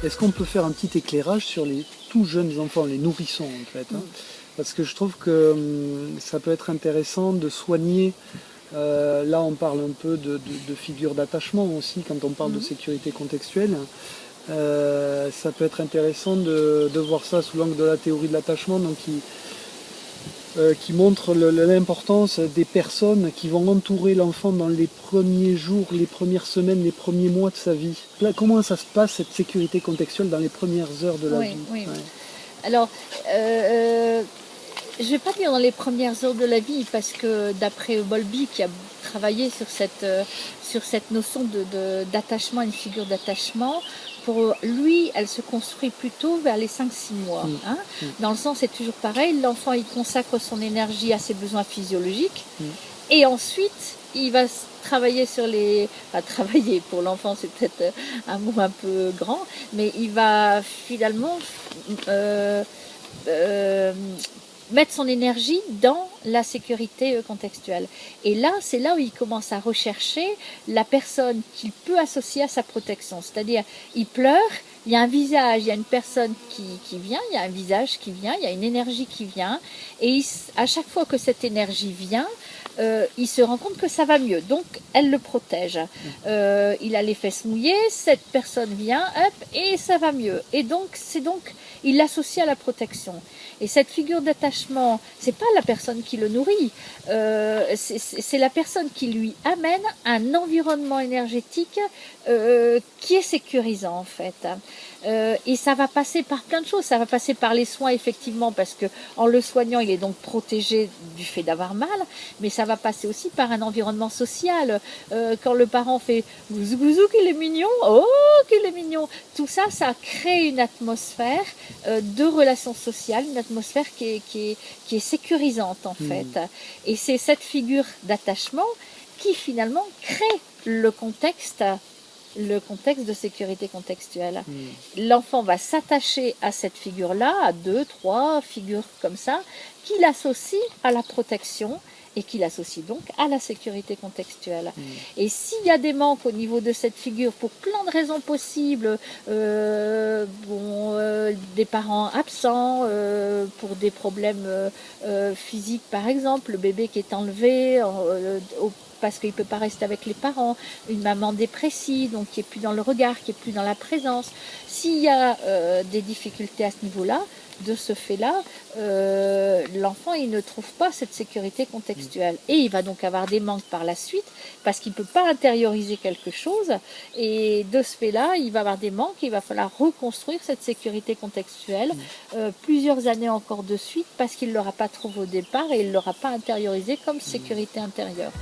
est-ce qu'on peut faire un petit éclairage sur les tout jeunes enfants, les nourrissons en fait, hein? Parce que je trouve que ça peut être intéressant de soigner. Là, on parle un peu de figure d'attachement aussi, quand on parle de sécurité contextuelle. Ça peut être intéressant de voir ça sous l'angle de la théorie de l'attachement, donc qui montre l'importance des personnes qui vont entourer l'enfant dans les premiers jours, les premières semaines, les premiers mois de sa vie. Là, comment ça se passe, cette sécurité contextuelle, dans les premières heures de la vie? Oui. Alors, je ne vais pas dire dans les premières heures de la vie, parce que d'après Bowlby, qui a travaillé sur cette notion d'attachement, une figure d'attachement, pour lui, elle se construit plutôt vers les 5-6 mois. Hein. Dans le sens, c'est toujours pareil, l'enfant, il consacre son énergie à ses besoins physiologiques, et ensuite, il va travailler sur les... Enfin, travailler, pour l'enfant, c'est peut-être un mot un peu grand, mais il va finalement... mettre son énergie dans la sécurité contextuelle. Et là, c'est là où il commence à rechercher la personne qu'il peut associer à sa protection. C'est-à-dire, il pleure, il y a un visage, il y a une personne qui vient, il y a un visage qui vient, il y a une énergie qui vient, et à chaque fois que cette énergie vient, il se rend compte que ça va mieux, donc elle le protège. Il a les fesses mouillées, cette personne vient, hop, et ça va mieux. Et donc, il l'associe à la protection. Et cette figure d'attachement, c'est pas la personne qui le nourrit, c'est la personne qui lui amène un environnement énergétique qui est sécurisant en fait. Et ça va passer par plein de choses. Ça va passer par les soins effectivement, parce que en le soignant, il est donc protégé du fait d'avoir mal, mais ça va passer aussi par un environnement social. Quand le parent fait gouzou gouzou qu'il est mignon, oh qu'il est mignon, tout ça, ça crée une atmosphère de relations sociales, une atmosphère qui est sécurisante en fait. Et c'est cette figure d'attachement qui finalement crée le contexte de sécurité contextuelle. L'enfant va s'attacher à cette figure-là, à 2, 3 figures comme ça, qui l'associent à la protection et qui l'associe donc à la sécurité contextuelle. Et s'il y a des manques au niveau de cette figure, pour plein de raisons possibles, des parents absents, pour des problèmes physiques par exemple, le bébé qui est enlevé parce qu'il ne peut pas rester avec les parents, une maman dépressive, donc qui n'est plus dans le regard, qui n'est plus dans la présence. S'il y a des difficultés à ce niveau-là, de ce fait-là, l'enfant il ne trouve pas cette sécurité contextuelle. Et il va donc avoir des manques par la suite, parce qu'il ne peut pas intérioriser quelque chose. Et de ce fait-là, il va avoir des manques, il va falloir reconstruire cette sécurité contextuelle plusieurs années encore de suite, parce qu'il ne l'aura pas trouvé au départ et il ne l'aura pas intériorisé comme sécurité intérieure.